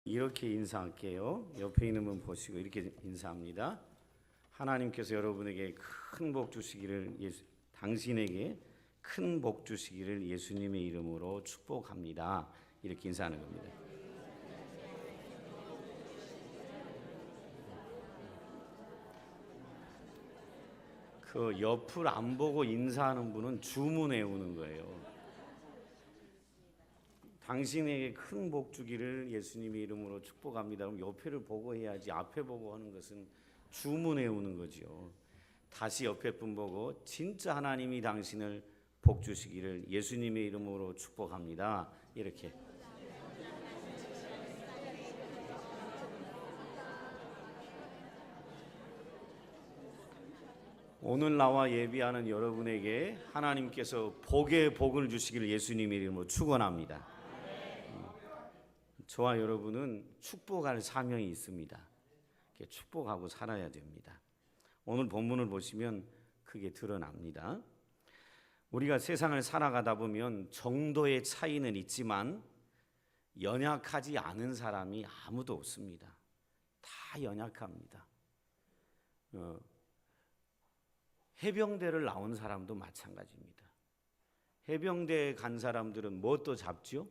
이렇게 인사할게요. 옆에 있는 분 보시고 이렇게 인사합니다. 하나님께서 여러분에게 큰 복 주시기를 당신에게 큰 복 주시기를 예수님의 이름으로 축복합니다. 이렇게 인사하는 겁니다. 그 옆을 안 보고 인사하는 분은 주문 외우는 거예요. 당신에게 큰 복 주기를 예수님의 이름으로 축복합니다. 그럼 옆에를 보고 해야지 앞에 보고 하는 것은 주문 외우는 거죠. 다시 옆에 분 보고 진짜 하나님이 당신을 복 주시기를 예수님의 이름으로 축복합니다. 이렇게. 오늘 나와 예비하는 여러분에게 하나님께서 복의 복을 주시기를 예수님의 이름으로 축원합니다. 저와 여러분은 축복할 사명이 있습니다. 축복하고 살아야 됩니다. 오늘 본문을 보시면 크게 드러납니다. 우리가 세상을 살아가다 보면 정도의 차이는 있지만 연약하지 않은 사람이 아무도 없습니다. 다 연약합니다. 해병대를 나온 사람도 마찬가지입니다. 해병대에 간 사람들은 뭣도 잡죠?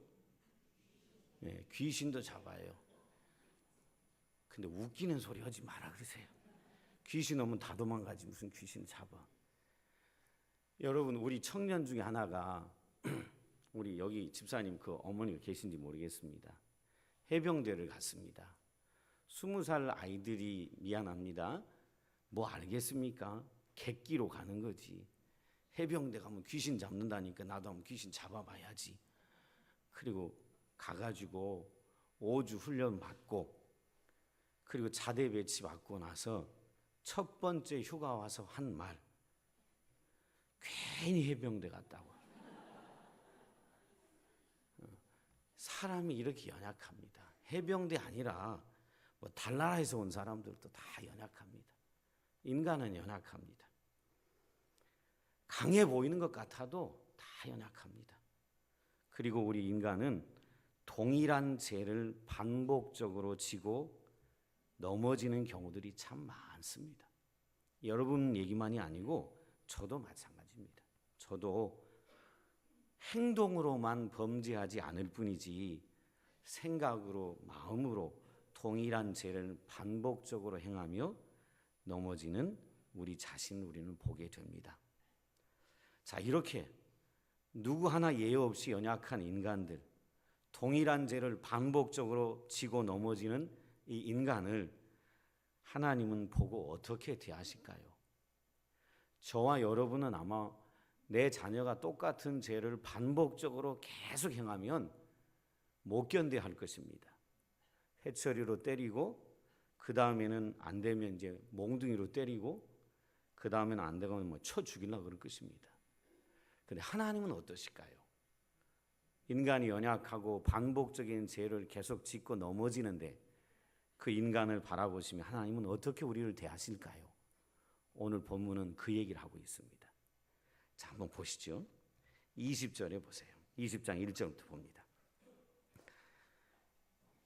네, 귀신도 잡아요. 근데 웃기는 소리 하지 마라 그러세요. 귀신 오면 다 도망가지 무슨 귀신 잡아. 여러분, 우리 청년 중에 하나가 우리 여기 집사님 그 어머니가 계신지 모르겠습니다. 해병대를 갔습니다. 20살 아이들이 미안합니다. 뭐 알겠습니까? 객기로 가는 거지. 해병대 가면 귀신 잡는다니까 나도 한번 귀신 잡아봐야지. 그리고 가가지고 5주 훈련 받고 그리고 자대 배치 받고 나서 첫 번째 휴가 와서 한 말, 괜히 해병대 갔다고. 사람이 이렇게 연약합니다. 해병대 아니라 뭐 달나라에서 온 사람들도 다 연약합니다. 인간은 연약합니다. 강해 보이는 것 같아도 다 연약합니다. 그리고 우리 인간은 동일한 죄를 반복적으로 지고 넘어지는 경우들이 참 많습니다. 여러분 얘기만이 아니고 저도 마찬가지입니다. 저도 행동으로만 범죄하지 않을 뿐이지 생각으로, 마음으로 동일한 죄를 반복적으로 행하며 넘어지는 우리 자신을 우리는 보게 됩니다. 자, 이렇게 누구 하나 예외 없이 연약한 인간들, 동일한 죄를 반복적으로 지고 넘어지는 이 인간을 하나님은 보고 어떻게 대하실까요? 저와 여러분은 아마 내 자녀가 똑같은 죄를 반복적으로 계속 행하면 못 견뎌할 것입니다. 회초리로 때리고 그 다음에는 안 되면 이제 몽둥이로 때리고 그 다음에는 안 되면 뭐 쳐 죽이려고 그럴 것입니다. 그런데 하나님은 어떠실까요? 인간이 연약하고 반복적인 죄를 계속 짓고 넘어지는데 그 인간을 바라보시면 하나님은 어떻게 우리를 대하실까요? 오늘 본문은 그 얘기를 하고 있습니다. 자, 한번 보시죠. 20절에 보세요. 20장 1절부터 봅니다.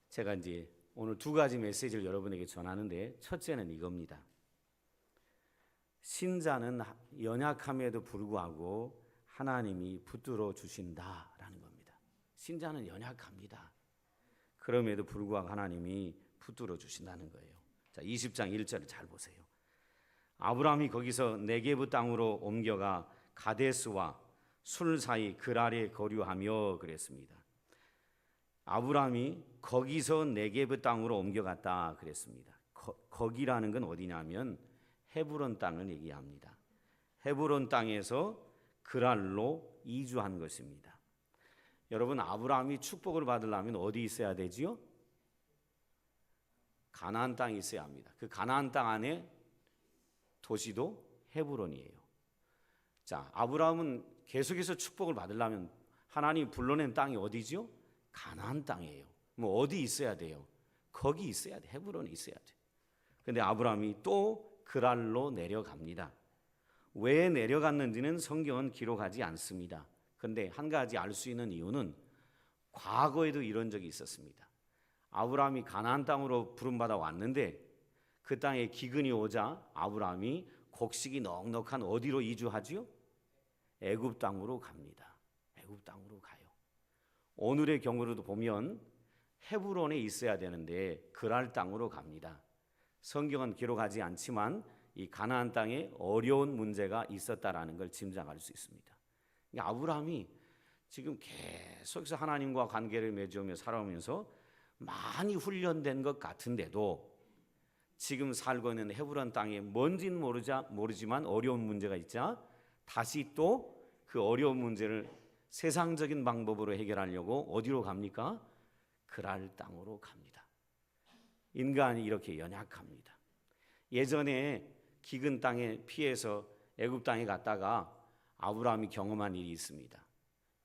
제가 이제 오늘 두 가지 메시지를 여러분에게 전하는데 첫째는 이겁니다. 신자는 연약함에도 불구하고 하나님이 붙들어 주신다라는 겁니다. 신자는 연약합니다. 그럼에도 불구하고 하나님이 붙들어 주신다는 거예요. 자, 20장 1절을 잘 보세요. 아브라함이 거기서 네게브 땅으로 옮겨가 가데스와 술 사이 그랄에 거류하며 그랬습니다. 아브라함이 거기서 네게브 땅으로 옮겨갔다 그랬습니다. 거기라는 건 어디냐면 헤브론 땅을 얘기합니다. 헤브론 땅에서 그랄로 이주한 것입니다. 여러분, 아브라함이 축복을 받으려면 어디 있어야 되지요? 가나안 땅에 있어야 합니다. 그 가나안 땅 안에 도시도 헤브론이에요. 자, 아브라함은 계속해서 축복을 받으려면 하나님이 불러낸 땅이 어디지요? 가나안 땅이에요. 뭐 어디 있어야 돼요? 거기 있어야 돼. 헤브론에 있어야 돼. 근데 아브라함이 또 그랄로 내려갑니다. 왜 내려갔는지는 성경은 기록하지 않습니다. 그런데 한 가지 알 수 있는 이유는 과거에도 이런 적이 있었습니다. 아브라함이 가나안 땅으로 부름받아 왔는데 그 땅에 기근이 오자 아브라함이 곡식이 넉넉한 어디로 이주하지요? 애굽 땅으로 갑니다. 애굽 땅으로 가요. 오늘의 경우로도 보면 헤브론에 있어야 되는데 그랄 땅으로 갑니다. 성경은 기록하지 않지만 이 가나안 땅에 어려운 문제가 있었다라는 걸 짐작할 수 있습니다. 그러니까 아브라함이 지금 계속해서 하나님과 관계를 맺으며 살아오면서 많이 훈련된 것 같은데도 지금 살고 있는 헤브론 땅에 뭔지는 모르지만 어려운 문제가 있자 다시 또 그 어려운 문제를 세상적인 방법으로 해결하려고 어디로 갑니까? 그랄 땅으로 갑니다. 인간이 이렇게 연약합니다. 예전에 기근 땅에 피해서 애굽 땅에 갔다가 아브라함이 경험한 일이 있습니다.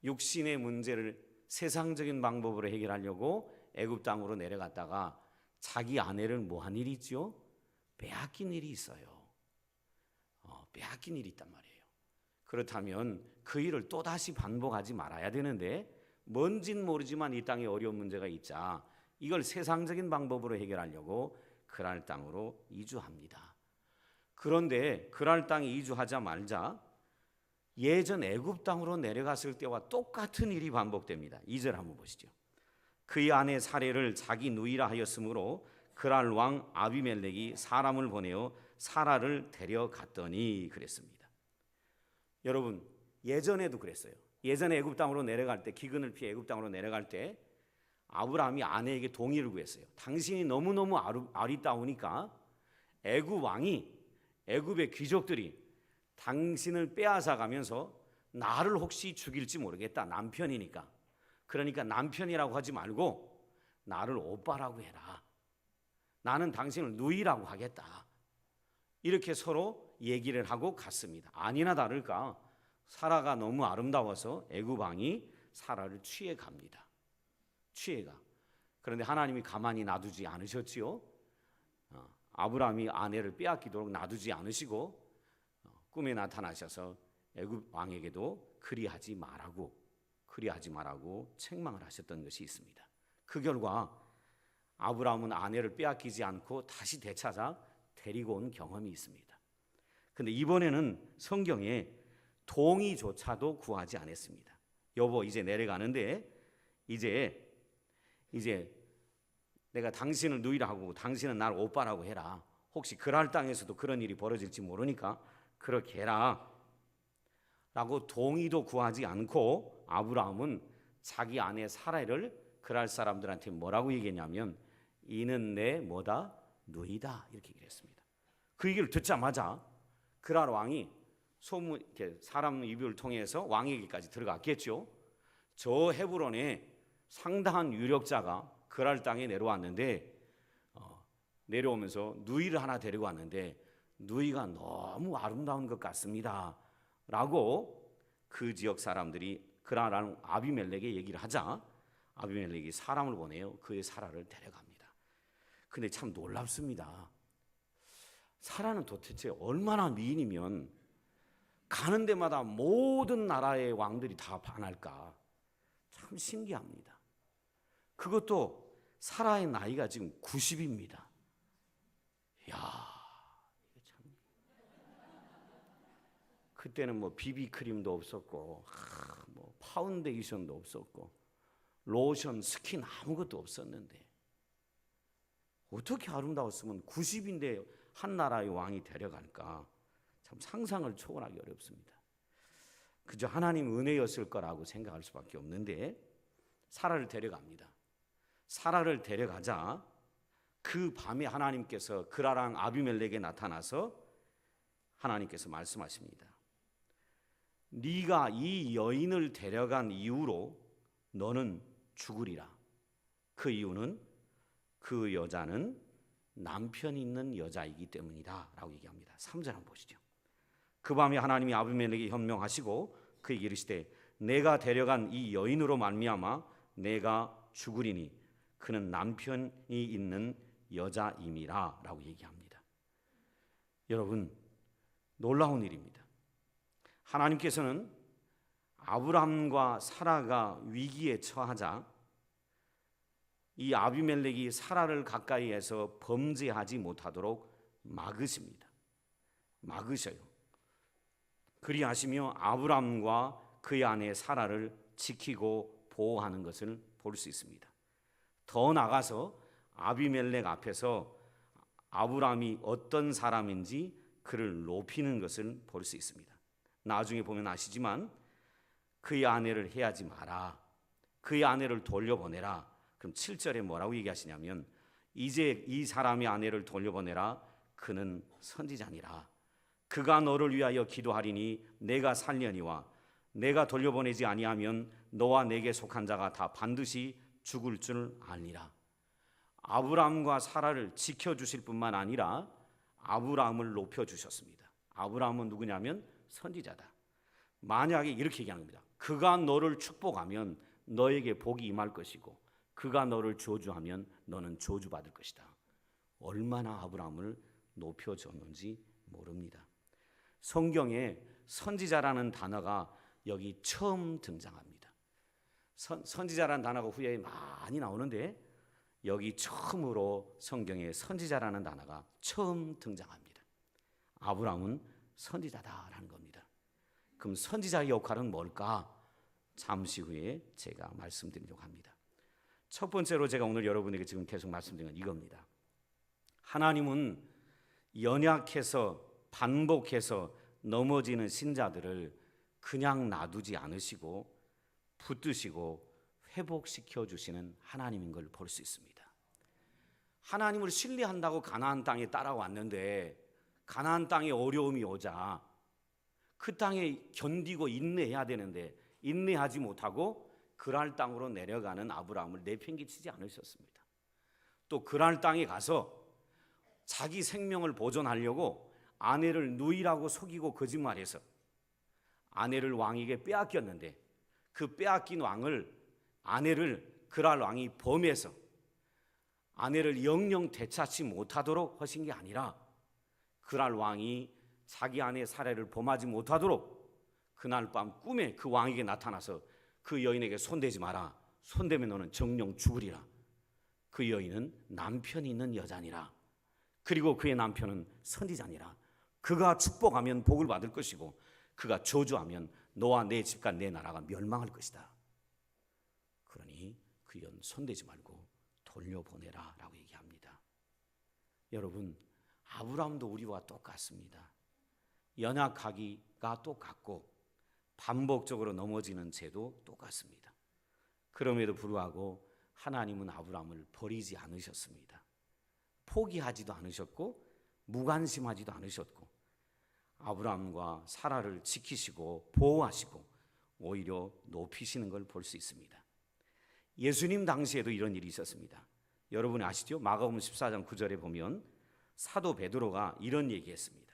육신의 문제를 세상적인 방법으로 해결하려고 애굽 땅으로 내려갔다가 자기 아내를 뭐한 일이 있죠? 빼앗긴 일이 있어요. 빼앗긴 일이 있단 말이에요. 그렇다면 그 일을 또다시 반복하지 말아야 되는데 뭔진 모르지만 이 땅에 어려운 문제가 있자 이걸 세상적인 방법으로 해결하려고 그랄 땅으로 이주합니다. 그런데 그랄 땅에 이주하자 말자 예전 애굽 땅으로 내려갔을 때와 똑같은 일이 반복됩니다. 2절 한번 보시죠. 그의 아내 사레를 자기 누이라 하였으므로 그랄 왕 아비멜렉이 사람을 보내어 사라를 데려갔더니 그랬습니다. 여러분 예전에도 그랬어요. 예전에 애굽 땅으로 내려갈 때 기근을 피해 애굽 땅으로 내려갈 때 아브라함이 아내에게 동의를 구했어요. 당신이 너무너무 아리따우니까 애굽 왕이 애굽의 귀족들이 당신을 빼앗아 가면서 나를 혹시 죽일지 모르겠다. 남편이니까. 그러니까 남편이라고 하지 말고 나를 오빠라고 해라. 나는 당신을 누이라고 하겠다. 이렇게 서로 얘기를 하고 갔습니다. 아니나 다를까 사라가 너무 아름다워서 애굽 왕이 사라를 취해 갑니다. 취해가. 그런데 하나님이 가만히 놔두지 않으셨지요. 아브라함이 아내를 빼앗기도록 놔두지 않으시고 꿈에 나타나셔서 애굽 왕에게도 그리하지 말라고 책망을 하셨던 것이 있습니다. 그 결과 아브라함은 아내를 빼앗기지 않고 다시 되찾아 데리고 온 경험이 있습니다. 근데 이번에는 성경에 동의조차도 구하지 않았습니다. 여보 이제 내려가는데 이제 내가 당신을 누이라 하고 당신은 나를 오빠라고 해라. 혹시 그랄 땅에서도 그런 일이 벌어질지 모르니까 그렇게 해라 라고 동의도 구하지 않고 아브라함은 자기 아내 사라를 그랄 사람들한테 뭐라고 얘기했냐면 이는 내 뭐다? 누이다 이렇게 얘기했습니다. 그 얘기를 듣자마자 그랄 왕이 소문 사람 입을 통해서 왕에게까지 들어갔겠죠. 저 헤브론에 상당한 유력자가 그랄 땅에 내려왔는데 내려오면서 누이를 하나 데리고 왔는데 누이가 너무 아름다운 것 같습니다 라고 그 지역 사람들이 그랄 왕 아비멜렉에 얘기를 하자 아비멜렉이 사람을 보내요. 그의 사라를 데려갑니다. 근데 참 놀랍습니다. 사라는 도대체 얼마나 미인이면 가는 데마다 모든 나라의 왕들이 다 반할까? 참 신기합니다. 그것도 사라의 나이가 지금 90입니다. 이야, 이게 참. 그때는 뭐 비비크림도 없었고, 뭐 파운데이션도 없었고, 로션, 스킨 아무것도 없었는데 어떻게 아름다웠으면 90인데 한 나라의 왕이 데려갈까? 참 상상을 초월하기 어렵습니다. 그저 하나님 은혜였을 거라고 생각할 수밖에 없는데 사라를 데려갑니다. 사라를 데려가자 그 밤에 하나님께서 그랄 왕 아비멜렉에 나타나서 하나님께서 말씀하십니다. 네가 이 여인을 데려간 이후로 너는 죽으리라. 그 이유는 그 여자는 남편이 있는 여자이기 때문이다 라고 얘기합니다. 3절 한번 보시죠. 그 밤에 하나님이 아비멜렉에게 현명하시고 그에게 이르시되 내가 데려간 이 여인으로 말미암아 내가 죽으리니 그는 남편이 있는 여자임이라 라고 얘기합니다. 여러분 놀라운 일입니다. 하나님께서는 아브람과 사라가 위기에 처하자 이 아비멜렉이 사라를 가까이에서 범죄하지 못하도록 막으십니다. 막으셔요. 그리하시며 아브람과 그의 아내 사라를 지키고 보호하는 것을 볼 수 있습니다. 더 나아가서 아비멜렉 앞에서 아브람이 어떤 사람인지 그를 높이는 것을 볼 수 있습니다. 나중에 보면 아시지만 그의 아내를 해하지 마라, 그의 아내를 돌려보내라. 그럼 7절에 뭐라고 얘기하시냐면 이제 이 사람의 아내를 돌려보내라, 그는 선지자니라. 그가 너를 위하여 기도하리니 내가 살려니와 내가 돌려보내지 아니하면 너와 내게 속한 자가 다 반드시 죽을 줄 알리라. 아브람과 사라를 지켜주실 뿐만 아니라 아브람을 높여주셨습니다. 아브람은 누구냐면 선지자다. 만약에 이렇게 얘기하는 겁니다. 그가 너를 축복하면 너에게 복이 임할 것이고 그가 너를 저주하면 너는 저주받을 것이다. 얼마나 아브람을 높여줬는지 모릅니다. 성경에 선지자라는 단어가 여기 처음 등장합니다. 선지자라는 단어가 후에 많이 나오는데 여기 처음으로 성경에 선지자라는 단어가 처음 등장합니다. 아브람은 선지자다라는 겁니다. 그럼 선지자의 역할은 뭘까? 잠시 후에 제가 말씀드리려고 합니다. 첫 번째로 제가 오늘 여러분에게 지금 계속 말씀드린 건 이겁니다. 하나님은 연약해서 반복해서 넘어지는 신자들을 그냥 놔두지 않으시고 붙드시고 회복시켜 주시는 하나님인 걸 볼 수 있습니다. 하나님을 신뢰한다고 가나안 땅에 따라왔는데 가나안 땅에 어려움이 오자 그 땅에 견디고 인내해야 되는데 인내하지 못하고 그랄 땅으로 내려가는 아브라함을 내팽개치지 않으셨습니다. 또 그랄 땅에 가서 자기 생명을 보존하려고 아내를 누이라고 속이고 거짓말해서 아내를 왕에게 빼앗겼는데 그 빼앗긴 아내를 그랄 왕이 범해서 아내를 영영 되찾지 못하도록 하신 게 아니라 그랄 왕이 자기 아내 사례를 범하지 못하도록 그날 밤 꿈에 그 왕에게 나타나서 그 여인에게 손대지 마라, 손대면 너는 정령 죽으리라. 그 여인은 남편이 있는 여자니라. 그리고 그의 남편은 선지자니라. 그가 축복하면 복을 받을 것이고 그가 저주하면 너와 내 집과 내 나라가 멸망할 것이다. 그러니 그 여인 손대지 말고 돌려보내라 라고 얘기합니다. 여러분, 아브라함도 우리와 똑같습니다. 연약하기가 똑같고 반복적으로 넘어지는 죄도 똑같습니다. 그럼에도 불구하고 하나님은 아브라함을 버리지 않으셨습니다. 포기하지도 않으셨고 무관심하지도 않으셨고 아브라함과 사라를 지키시고 보호하시고 오히려 높이시는 걸 볼 수 있습니다. 예수님 당시에도 이런 일이 있었습니다. 여러분이 아시죠? 마가복음 14장 9절에 보면 사도 베드로가 이런 얘기했습니다.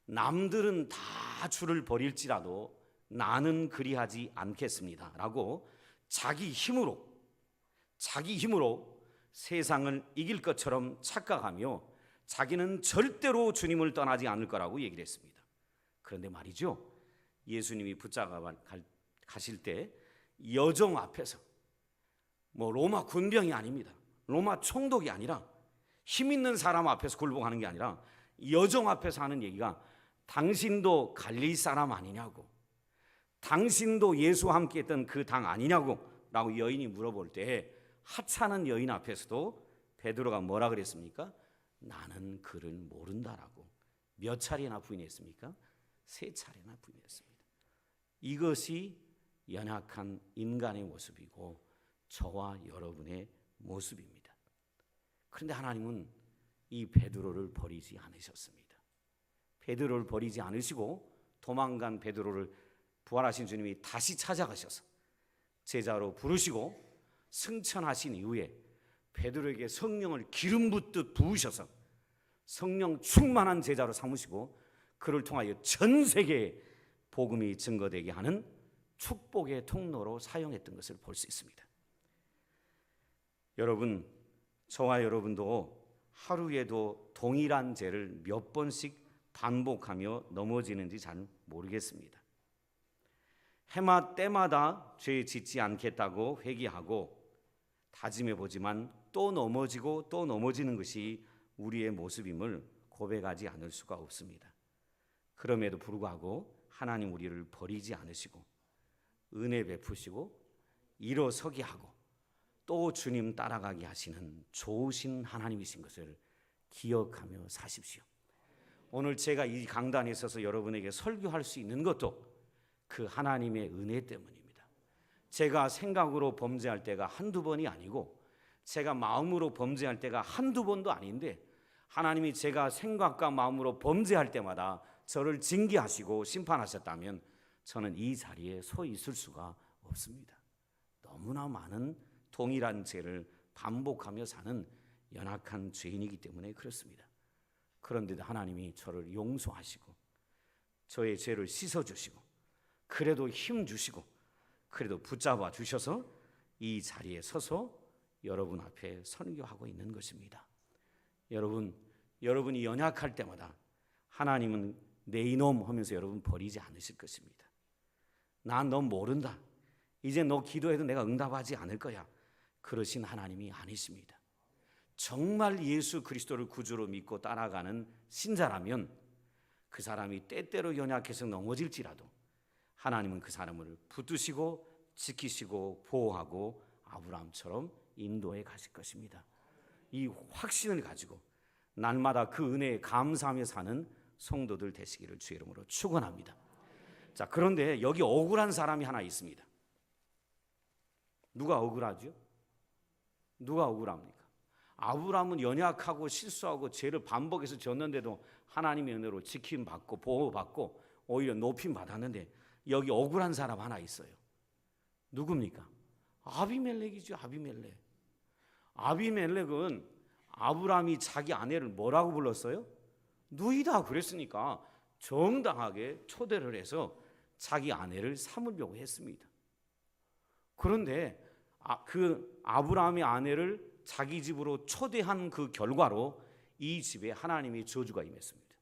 남들은 다 주를 버릴지라도 나는 그리하지 않겠습니다 라고 자기 힘으로 세상을 이길 것처럼 착각하며 자기는 절대로 주님을 떠나지 않을 거라고 얘기를 했습니다. 그런데 말이죠, 예수님이 붙잡아 가실 때 여정 앞에서 로마 군병이 아닙니다. 로마 총독이 아니라 힘 있는 사람 앞에서 굴복하는 게 아니라 여정 앞에서 하는 얘기가 당신도 갈릴 사람 아니냐고, 당신도 예수와 함께 했던 그 당 아니냐고 라고 여인이 물어볼 때 하찮은 여인 앞에서도 베드로가 뭐라 그랬습니까? 나는 그를 모른다라고 몇 차례나 부인했습니까? 3차례나 부인했습니다. 이것이 연약한 인간의 모습이고 저와 여러분의 모습입니다. 그런데 하나님은 이 베드로를 버리지 않으셨습니다. 베드로를 버리지 않으시고 도망간 베드로를 부활하신 주님이 다시 찾아가셔서 제자로 부르시고 승천하신 이후에 베드로에게 성령을 기름 붓듯 부으셔서 성령 충만한 제자로 삼으시고 그를 통하여 전 세계에 복음이 증거되게 하는 축복의 통로로 사용했던 것을 볼 수 있습니다. 여러분, 저와 여러분도 하루에도 동일한 죄를 몇 번씩 반복하며 넘어지는지 잘 모르겠습니다. 해마 때마다 죄 짓지 않겠다고 회개하고 다짐해 보지만 또 넘어지고 또 넘어지는 것이 우리의 모습임을 고백하지 않을 수가 없습니다. 그럼에도 불구하고 하나님 우리를 버리지 않으시고 은혜 베푸시고 일어서게 하고 또 주님 따라가게 하시는 좋으신 하나님이신 것을 기억하며 사십시오. 오늘 제가 이 강단에 서서 여러분에게 설교할 수 있는 것도 그 하나님의 은혜 때문입니다. 제가 생각으로 범죄할 때가 한두 번이 아니고 제가 마음으로 범죄할 때가 한두 번도 아닌데 하나님이 제가 생각과 마음으로 범죄할 때마다 저를 징계하시고 심판하셨다면 저는 이 자리에 서 있을 수가 없습니다. 너무나 많은 동일한 죄를 반복하며 사는 연약한 죄인이기 때문에 그렇습니다. 그런데도 하나님이 저를 용서하시고 저의 죄를 씻어주시고 그래도 힘 주시고 그래도 붙잡아 주셔서 이 자리에 서서 여러분 앞에 선교하고 있는 것입니다. 여러분이 연약할 때마다 하나님은 내 이놈 하면서 여러분 버리지 않으실 것입니다. 난 너 모른다. 이제 너 기도해도 내가 응답하지 않을 거야. 그러신 하나님이 아니십니다. 정말 예수 그리스도를 구주로 믿고 따라가는 신자라면 그 사람이 때때로 연약해서 넘어질지라도 하나님은 그 사람을 붙드시고 지키시고 보호하고 아브라함처럼 인도해 가실 것입니다. 이 확신을 가지고 날마다 그 은혜에 감사하며 사는 성도들 되시기를 주의 이름으로 축원합니다. 자, 그런데 여기 억울한 사람이 하나 있습니다. 누가 억울하죠? 누가 억울합니까? 아브라함은 연약하고 실수하고 죄를 반복해서 졌는데도 하나님의 은혜로 지킴받고 보호받고 오히려 높임 받았는데 여기 억울한 사람 하나 있어요. 누굽니까? 아비멜렉이죠. 아비멜렉. 아비멜렉은 아브라함이 자기 아내를 뭐라고 불렀어요? 누이다 그랬으니까 정당하게 초대를 해서 자기 아내를 삼으려고 했습니다. 그런데 그 아브라함의 아내를 자기 집으로 초대한 그 결과로 이 집에 하나님의 저주가 임했습니다.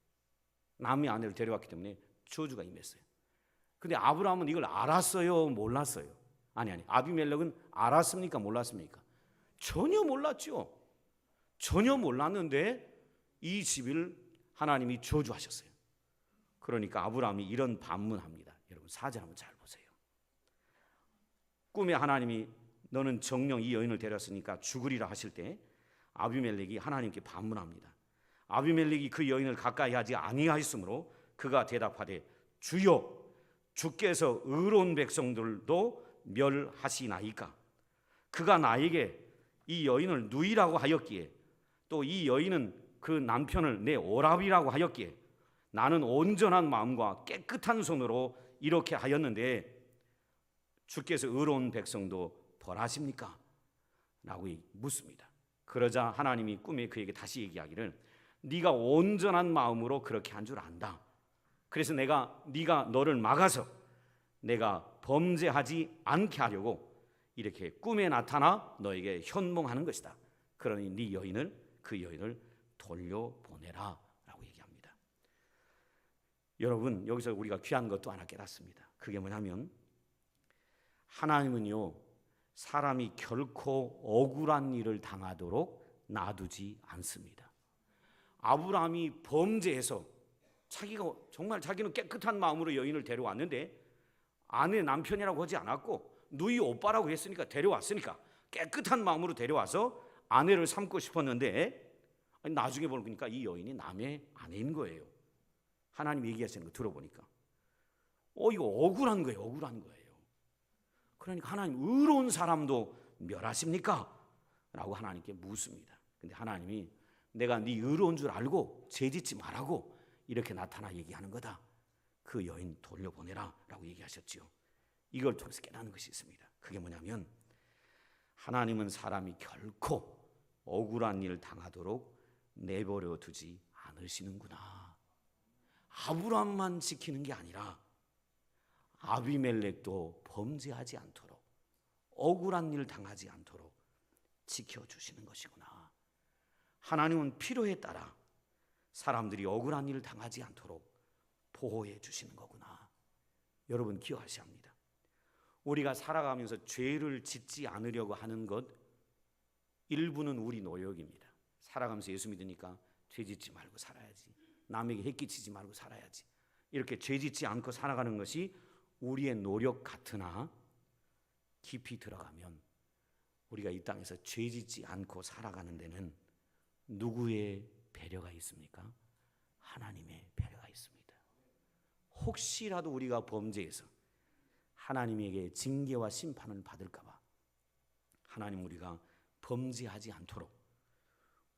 남의 아내를 데려왔기 때문에 저주가 임했어요. 근데 아브라함은 이걸 알았어요? 몰랐어요? 아니 아비멜렉은 알았습니까? 몰랐습니까? 전혀 몰랐죠. 전혀 몰랐는데 이 집을 하나님이 저주하셨어요. 그러니까 아브라함이 이런 반문합니다. 여러분 4절 한번 잘 보세요. 꿈에 하나님이 너는 정녕 이 여인을 데렸으니까 죽으리라 하실 때 아비멜렉이 하나님께 반문합니다. 아비멜렉이 그 여인을 가까이 하지 아니하였으므로 그가 대답하되 주여 주께서 의로운 백성들도 멸하시나이까. 그가 나에게 이 여인을 누이라고 하였기에 또 이 여인은 그 남편을 내 오라비라고 하였기에 나는 온전한 마음과 깨끗한 손으로 이렇게 하였는데 주께서 의로운 백성도 벌하십니까? 라고 묻습니다. 그러자 하나님이 꿈에 그에게 다시 얘기하기를 네가 온전한 마음으로 그렇게 한 줄 안다. 그래서 네가 너를 막아서 내가 범죄하지 않게 하려고 이렇게 꿈에 나타나 너에게 현몽하는 것이다. 그러니 그 여인을 돌려보내라 라고 얘기합니다. 여러분 여기서 우리가 귀한 것도 하나 깨닫습니다. 그게 뭐냐면 하나님은요 사람이 결코 억울한 일을 당하도록 놔두지 않습니다. 아브라함이 범죄해서 자기는 깨끗한 마음으로 여인을 데려왔는데 아내 남편이라고 하지 않았고 누이 오빠라고 했으니까 데려왔으니까 깨끗한 마음으로 데려와서 아내를 삼고 싶었는데 나중에 보니까 이 여인이 남의 아내인 거예요. 하나님 얘기하시는 거 들어보니까 이거 억울한 거예요. 그러니까 하나님 의로운 사람도 멸하십니까? 라고 하나님께 묻습니다. 근데 하나님이 내가 네 의로운 줄 알고 죄짓지 말라고 이렇게 나타나 얘기하는 거다. 그 여인 돌려보내라 라고 얘기하셨죠. 이걸 통해서 깨닫는 것이 있습니다. 그게 뭐냐면 하나님은 사람이 결코 억울한 일 당하도록 내버려 두지 않으시는구나. 아브라함만 지키는 게 아니라 아비멜렉도 범죄하지 않도록 억울한 일 당하지 않도록 지켜주시는 것이구나. 하나님은 필요에 따라 사람들이 억울한 일을 당하지 않도록 보호해 주시는 거구나. 여러분 기억하셔야 합니다. 우리가 살아가면서 죄를 짓지 않으려고 하는 것 일부는 우리 노력입니다. 살아가면서 예수 믿으니까 죄 짓지 말고 살아야지, 남에게 해끼치지 말고 살아야지, 이렇게 죄 짓지 않고 살아가는 것이 우리의 노력 같으나 깊이 들어가면 우리가 이 땅에서 죄 짓지 않고 살아가는 데는 누구의 배려가 있습니까? 하나님의 배려가 있습니다. 혹시라도 우리가 범죄해서 하나님에게 징계와 심판을 받을까 봐 하나님 우리가 범죄하지 않도록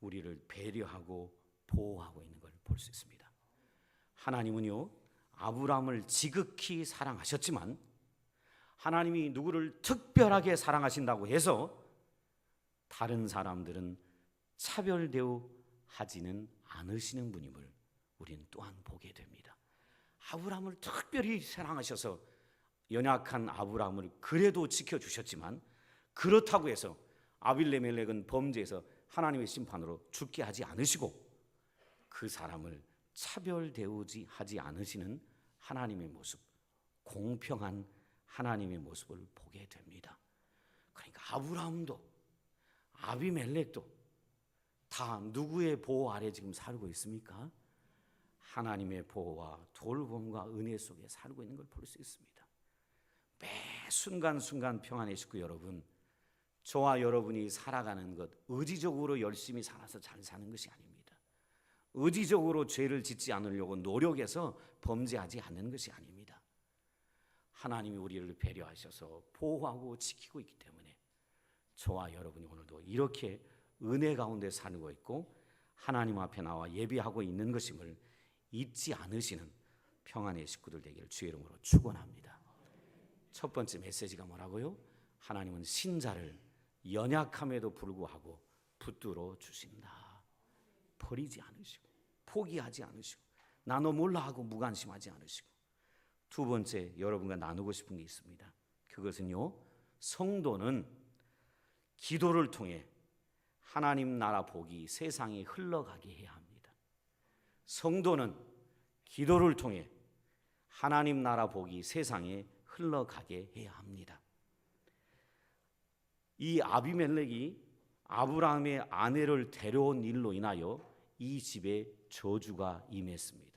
우리를 배려하고 보호하고 있는 걸 볼 수 있습니다. 하나님은요, 아브라함을 지극히 사랑하셨지만 하나님이 누구를 특별하게 사랑하신다고 해서 다른 사람들은 차별 대우하지는 않으시는 분임을 우리는 또한 보게 됩니다. 아브라함을 특별히 사랑하셔서 연약한 아브라함을 그래도 지켜주셨지만, 그렇다고 해서 아빌레멜렉은 범죄해서 하나님의 심판으로 죽게 하지 않으시고 그 사람을 차별 대우지 하지 않으시는 하나님의 모습, 공평한 하나님의 모습을 보게 됩니다. 그러니까 아브라함도 아비멜렉도 다 누구의 보호 아래 지금 살고 있습니까? 하나님의 보호와 돌봄과 은혜 속에 살고 있는 걸 볼 수 있습니다. 매 순간순간 평안의 식구 여러분, 저와 여러분이 살아가는 것 의지적으로 열심히 살아서 잘 사는 것이 아닙니다. 의지적으로 죄를 짓지 않으려고 노력해서 범죄하지 않는 것이 아닙니다. 하나님이 우리를 배려하셔서 보호하고 지키고 있기 때문에 저와 여러분이 오늘도 이렇게 은혜 가운데 살고 있고 하나님 앞에 나와 예배하고 있는 것임을 잊지 않으시는 평안의 식구들 되기를 주의 이름으로 축원합니다. 첫 번째 메시지가 뭐라고요? 하나님은 신자를 연약함에도 불구하고 붙들어 주신다. 버리지 않으시고 포기하지 않으시고 나 너 몰라 하고 무관심하지 않으시고, 두 번째 여러분과 나누고 싶은 게 있습니다. 그것은요, 성도는 기도를 통해 하나님 나라 복이 세상에 흘러가게 해야 합니다. 성도는 기도를 통해 하나님 나라 복이 세상에 흘러가게 해야 합니다. 이 아비멜렉이 아브라함의 아내를 데려온 일로 인하여 이 집에 저주가 임했습니다.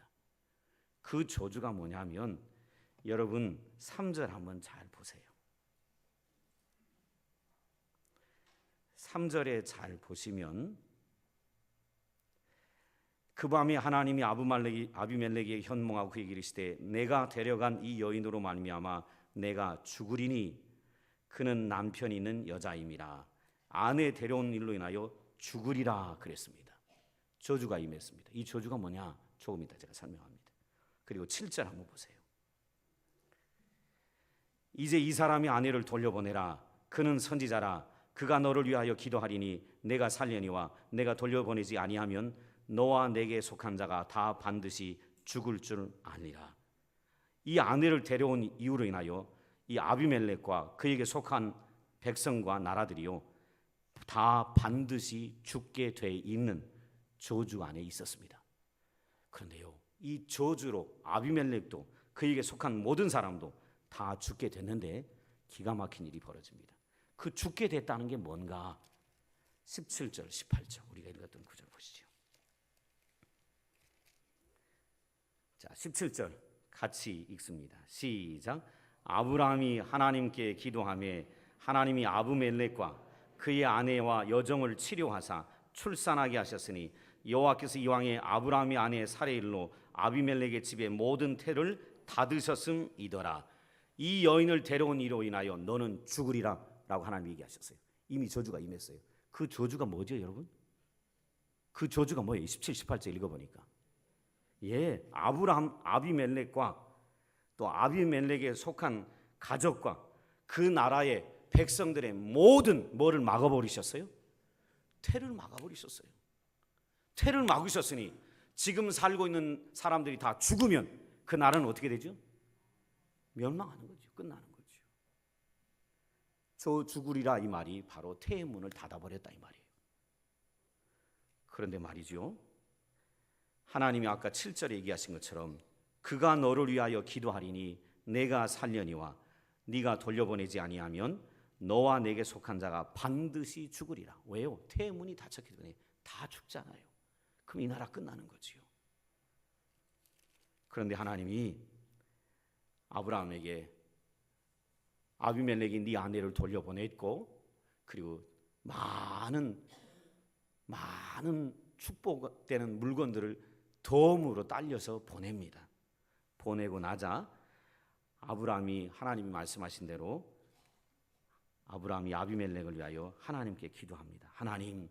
그 저주가 뭐냐면, 여러분 3절 한번 잘 보세요. 3절에 잘 보시면, 그 밤에 하나님이 아비멜렉에게 현몽하고 그에게 이르시되 내가 데려간 이 여인으로 말미암아 내가 죽으리니 그는 남편이 있는 여자임이라. 아내 데려온 일로 인하여 죽으리라 그랬습니다. 저주가 임했습니다. 이 저주가 뭐냐? 조금 이따 제가 설명합니다. 그리고 7절 한번 보세요. 이제 이 사람이 아내를 돌려보내라. 그는 선지자라. 그가 너를 위하여 기도하리니 내가 살려니와 내가 돌려보내지 아니하면 너와 내게 속한 자가 다 반드시 죽을 줄 아니라. 이 아내를 데려온 이유로 인하여 이 아비멜렉과 그에게 속한 백성과 나라들이요 다 반드시 죽게 돼 있는 저주 안에 있었습니다. 그런데요, 이 저주로 아비멜렉도 그에게 속한 모든 사람도 다 죽게 됐는데 기가 막힌 일이 벌어집니다. 그 죽게 됐다는 게 뭔가? 17절, 18절 우리가 읽었던 구절 보시죠. 자, 17절 같이 읽습니다. 시작. 아브라함이 하나님께 기도하며 하나님이 아비멜렉과 그의 아내와 여종을 치료하사 출산하게 하셨으니 여호와께서 이왕에 아브라함의 아내 사레일로 아비멜렉의 집에 모든 태를 닫으셨음이더라. 이 여인을 데려온 이로 인하여 너는 죽으리라 라고 하나님이 얘기하셨어요. 이미 저주가 임했어요. 그 저주가 뭐죠 여러분? 그 저주가 뭐예요? 17, 18절 읽어보니까 아브라함, 아비멜렉과 또 아비멜렉에 속한 가족과 그 나라의 백성들의 모든 뭐를 막아버리셨어요? 태를 막아버리셨어요. 태를 막으셨으니 지금 살고 있는 사람들이 다 죽으면 그 나라는 어떻게 되죠? 멸망하는 거죠. 끝나는 거죠. 저 죽으리라 이 말이 바로 태의 문을 닫아버렸다 이 말이에요. 그런데 말이죠, 하나님이 아까 7절에 얘기하신 것처럼 그가 너를 위하여 기도하리니 내가 살려니와 네가 돌려보내지 아니하면 너와 내게 속한 자가 반드시 죽으리라. 왜요? 태문이 닫혔기 때문에 다 죽잖아요. 그럼 이 나라 끝나는 거지요. 그런데 하나님이 아브라함에게 아비멜렉이 네 아내를 돌려보냈고, 그리고 많은 축복되는 물건들을 덤으로 딸려서 보냅니다. 보내고 나자 아브라함이 하나님이 말씀하신 대로 아브라함이 아비멜렉을 위하여 하나님께 기도합니다. 하나님,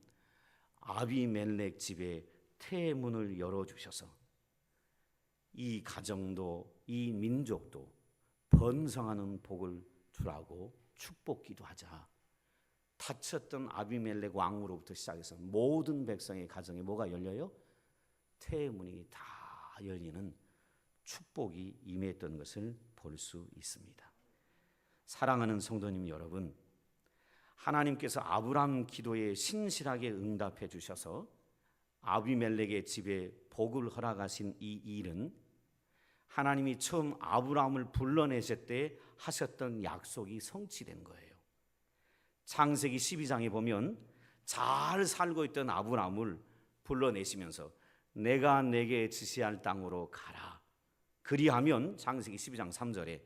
아비멜렉 집에 태문을 열어주셔서 이 가정도 이 민족도 번성하는 복을 주라고 축복 기도하자. 닫혔던 아비멜렉 왕으로부터 시작해서 모든 백성의 가정에 뭐가 열려요? 태문이 다 열리는 축복이 임했던 것을 볼 수 있습니다. 사랑하는 성도님 여러분, 하나님께서 아브라함 기도에 신실하게 응답해 주셔서 아비멜렉의 집에 복을 허락하신 이 일은 하나님이 처음 아브라함을 불러내실 때 하셨던 약속이 성취된 거예요. 창세기 12장에 보면 잘 살고 있던 아브라함을 불러내시면서 내가 내게 지시할 땅으로 가라. 그리하면 창세기 12장 3절에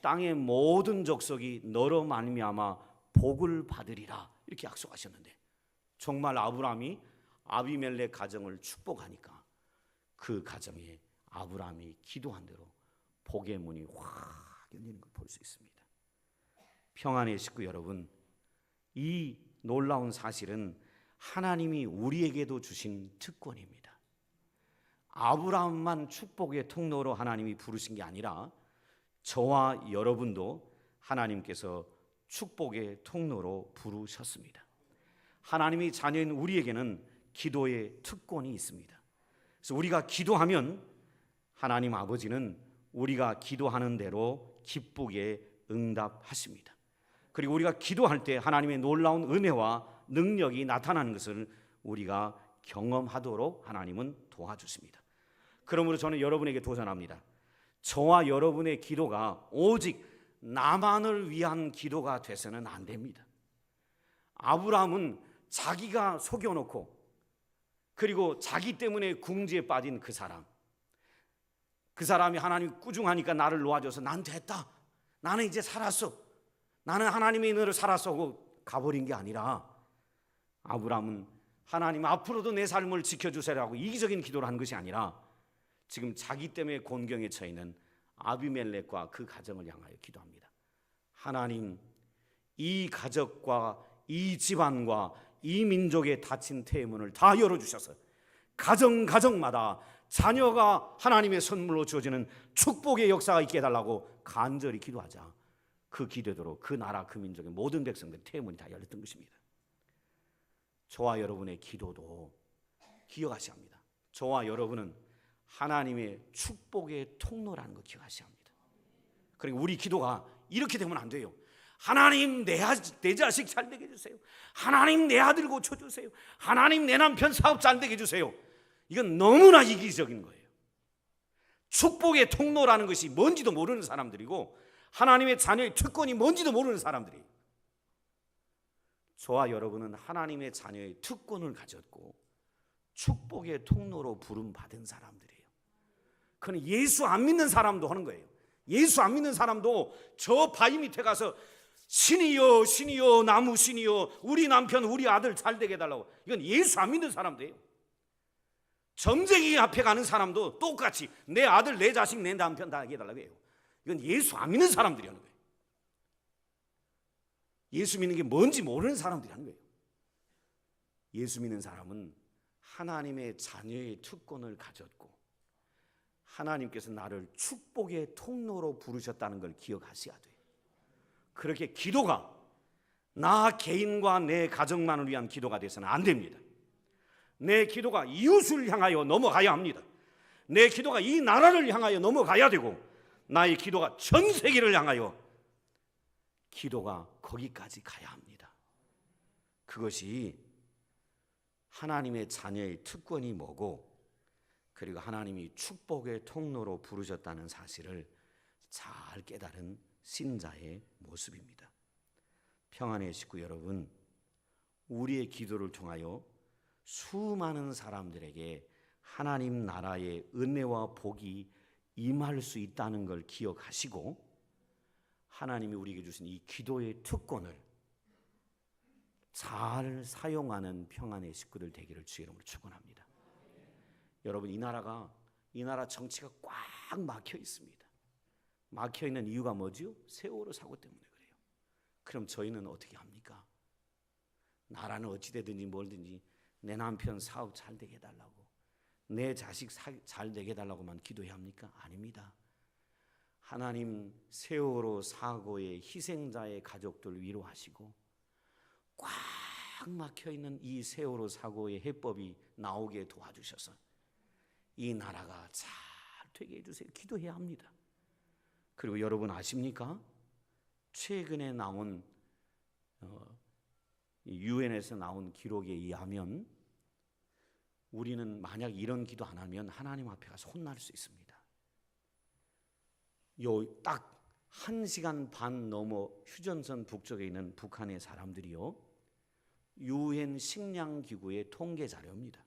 땅의 모든 족속이 너로 말미암아 복을 받으리라, 이렇게 약속하셨는데, 정말 아브라함이 아비멜렉 가정을 축복하니까 그 가정에 아브라함이 기도한 대로 복의 문이 확 열리는 걸 볼 수 있습니다. 평안의 식구 여러분, 이 놀라운 사실은 하나님이 우리에게도 주신 특권입니다. 아브라함만 축복의 통로로 하나님이 부르신 게 아니라 저와 여러분도 하나님께서 축복의 통로로 부르셨습니다. 하나님이 자녀인 우리에게는 기도의 특권이 있습니다. 그래서 우리가 기도하면 하나님 아버지는 우리가 기도하는 대로 기쁘게 응답하십니다. 그리고 우리가 기도할 때 하나님의 놀라운 은혜와 능력이 나타나는 것을 우리가 경험하도록 하나님은 도와주십니다. 그러므로 저는 여러분에게 도전합니다. 저와 여러분의 기도가 오직 나만을 위한 기도가 돼서는 안 됩니다. 아브라함은 자기가 속여놓고 그리고 자기 때문에 궁지에 빠진 그 사람이 하나님 꾸중하니까 나를 놓아줘서 난 됐다, 나는 이제 살았어, 나는 하나님의 은혜로 살았어 하고 가버린 게 아니라, 아브라함은 하나님 앞으로도 내 삶을 지켜주세요라고 이기적인 기도를 한 것이 아니라 지금 자기 때문에 곤경에 처해 있는 아비멜렉과 그 가정을 향하여 기도합니다. 하나님, 이 가족과 이 집안과 이 민족의 닫힌 태문을 다 열어주셔서 가정마다 자녀가 하나님의 선물로 주어지는 축복의 역사가 있게 해달라고 간절히 기도하자. 그 기도대로 그 나라 그 민족의 모든 백성들의 태문이 다 열렸던 것입니다. 저와 여러분의 기도도 기억하셔야 합니다. 저와 여러분은 하나님의 축복의 통로라는 거 기억하셔야 합니다. 그리고 우리 기도가 이렇게 되면 안 돼요. 하나님 내 자식 잘 되게 해주세요. 하나님 내 아들 고쳐주세요. 하나님 내 남편 사업 잘 되게 해주세요. 이건 너무나 이기적인 거예요. 축복의 통로라는 것이 뭔지도 모르는 사람들이고 하나님의 자녀의 특권이 뭔지도 모르는 사람들이에요. 저와 여러분은 하나님의 자녀의 특권을 가졌고 축복의 통로로 부름받은 사람들이에요. 그건 예수 안 믿는 사람도 하는 거예요. 예수 안 믿는 사람도 저 바위 밑에 가서 신이여 신이여 나무 신이여 우리 남편 우리 아들 잘 되게 해달라고, 이건 예수 안 믿는 사람들이에요. 점쟁이 앞에 가는 사람도 똑같이 내 아들 내 자식 내 남편 다 해달라고 해요. 이건 예수 안 믿는 사람들이 하는 거예요. 예수 믿는 게 뭔지 모르는 사람들이 하는 거예요. 예수 믿는 사람은 하나님의 자녀의 특권을 가졌고 하나님께서 나를 축복의 통로로 부르셨다는 걸 기억하셔야 돼요. 그렇게 기도가 나 개인과 내 가정만을 위한 기도가 돼서는 안 됩니다. 내 기도가 이웃을 향하여 넘어가야 합니다. 내 기도가 이 나라를 향하여 넘어가야 되고 나의 기도가 전 세계를 향하여 기도가 거기까지 가야 합니다. 그것이 하나님의 자녀의 특권이 뭐고 그리고 하나님이 축복의 통로로 부르셨다는 사실을 잘 깨달은 신자의 모습입니다. 평안의 식구 여러분, 우리의 기도를 통하여 수많은 사람들에게 하나님 나라의 은혜와 복이 임할 수 있다는 걸 기억하시고 하나님이 우리에게 주신 이 기도의 특권을 잘 사용하는 평안의 식구들 되기를 주의 이름으로 축원합니다. 여러분, 이 나라 정치가 꽉 막혀 있습니다. 막혀 있는 이유가 뭐죠? 세월호 사고 때문에 그래요. 그럼 저희는 어떻게 합니까? 나라는 어찌 되든지 뭘든지 내 남편 사업 잘 되게 해달라고, 내 자식 잘 되게 해달라고만 기도해야 합니까? 아닙니다. 하나님 세월호 사고의 희생자의 가족들 위로하시고 꽉 막혀있는 이 세월호 사고의 해법이 나오게 도와주셔서 이 나라가 잘 되게 해주세요. 기도해야 합니다. 그리고 여러분 아십니까? 최근에 나온 유엔에서 나온 기록에 의하면 우리는 만약 이런 기도 안 하면 하나님 앞에 가서 혼날 수 있습니다. 딱 1시간 반 넘어 휴전선 북쪽에 있는 북한의 사람들이요, 유엔 식량기구의 통계 자료입니다.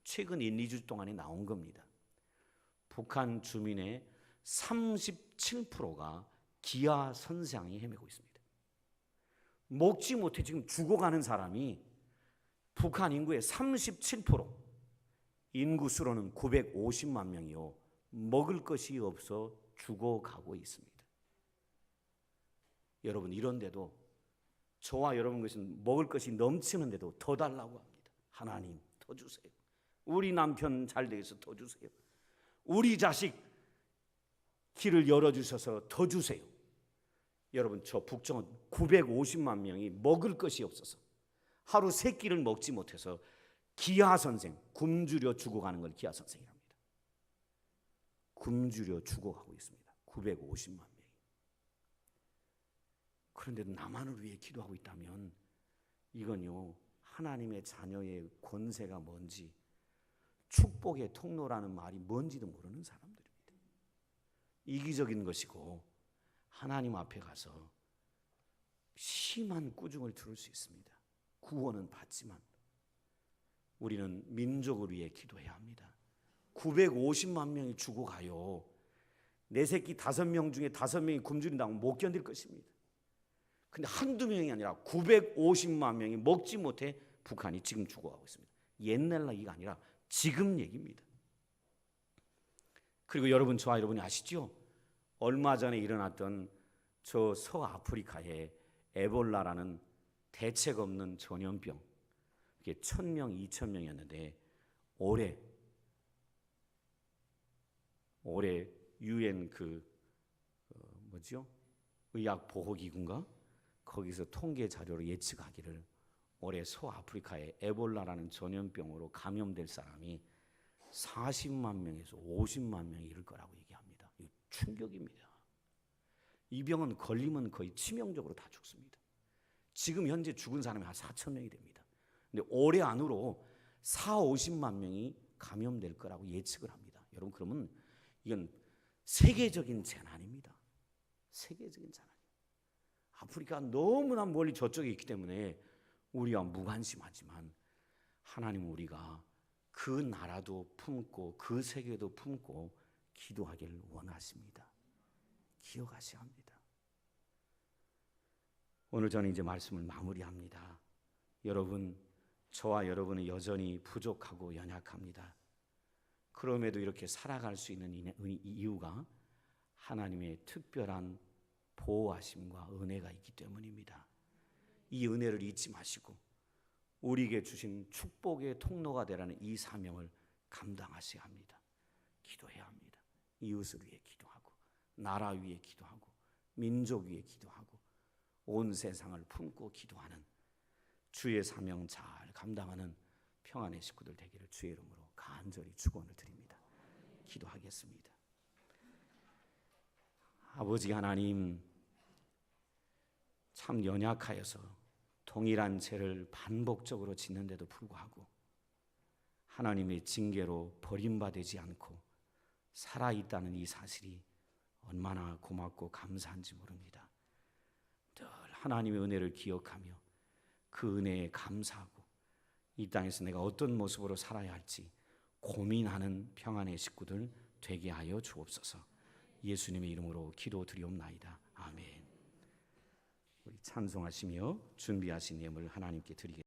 최근 1, 2주 동안에 나온 겁니다. 북한 주민의 37%가 기아 선상에 헤매고 있습니다. 먹지 못해 지금 죽어가는 사람이 북한 인구의 37%, 인구 수로는 950만 명이요, 먹을 것이 없어 죽어가고 있습니다. 여러분, 이런데도 저와 여러분 것은 먹을 것이 넘치는데도 더 달라고 합니다. 하나님 더 주세요. 우리 남편 잘 되게 해서 더 주세요. 우리 자식 길을 열어주셔서 더 주세요. 여러분, 저 북쪽은 950만 명이 먹을 것이 없어서 하루 3끼를 먹지 못해서 기아선생, 굶주려 죽어가는 걸 기아선생이랍니다. 굶주려 죽어가고 있습니다. 950만 명이. 그런데도 남한을 위해 기도하고 있다면 이건요, 하나님의 자녀의 권세가 뭔지, 축복의 통로라는 말이 뭔지도 모르는 사람들입니다. 이기적인 것이고 하나님 앞에 가서 심한 꾸중을 들을 수 있습니다. 구원은 받지만 우리는 민족을 위해 기도해야 합니다. 950만 명이 죽어가요. 내 새끼 5명 중에 5명이 굶주린다고 못 견딜 것입니다. 근데 한두 명이 아니라 950만 명이 먹지 못해 북한이 지금 죽어가고 있습니다. 옛날 얘기가 아니라 지금 얘기입니다. 그리고 여러분, 저와 여러분이 아시죠? 얼마 전에 일어났던 저 서아프리카의 에볼라라는 대책 없는 전염병, 이게 1,000명, 2,000명이었는데 올해 유엔 의학보호기구인가? 거기서 통계 자료로 예측하기를 올해 서아프리카의 에볼라라는 전염병으로 감염될 사람이 40만 명에서 50만 명이 이를 거라고 얘기합니다. 이거 충격입니다. 이 병은 걸리면 거의 치명적으로 다 죽습니다. 지금 현재 죽은 사람이 한 4천 명이 됩니다. 근데 올해 안으로 40~50만 명이 감염될 거라고 예측을 합니다. 여러분, 그러면 이건 세계적인 재난입니다. 세계적인 재난. 아프리카 너무나 멀리 저쪽에 있기 때문에 우리가 무관심하지만 하나님은 우리가 그 나라도 품고 그 세계도 품고 기도하기를 원하십니다. 기억하셔야 합니다. 오늘 저는 이제 말씀을 마무리합니다. 여러분, 저와 여러분은 여전히 부족하고 연약합니다. 그럼에도 이렇게 살아갈 수 있는 이유가 하나님의 특별한 보호하심과 은혜가 있기 때문입니다. 이 은혜를 잊지 마시고 우리에게 주신 축복의 통로가 되라는 이 사명을 감당하셔야 합니다. 기도해야 합니다. 이웃을 위해 기도하고, 나라 위해 기도하고, 민족 위해 기도하고, 온 세상을 품고 기도하는 주의 사명 잘 감당하는 평안의 식구들 되기를 주의 이름으로 간절히 축원을 드립니다. 기도하겠습니다. 아버지 하나님, 참 연약하여서 동일한 죄를 반복적으로 짓는데도 불구하고 하나님의 징계로 버림받지 않고 살아있다는 이 사실이 얼마나 고맙고 감사한지 모릅니다. 늘 하나님의 은혜를 기억하며 그 은혜에 감사하고 이 땅에서 내가 어떤 모습으로 살아야 할지 고민하는 평안의 식구들 되게 하여 주옵소서. 예수님의 이름으로 기도드리옵나이다. 아멘. 우리 찬송하시며 준비하신 예물 하나님께 드리겠습니다.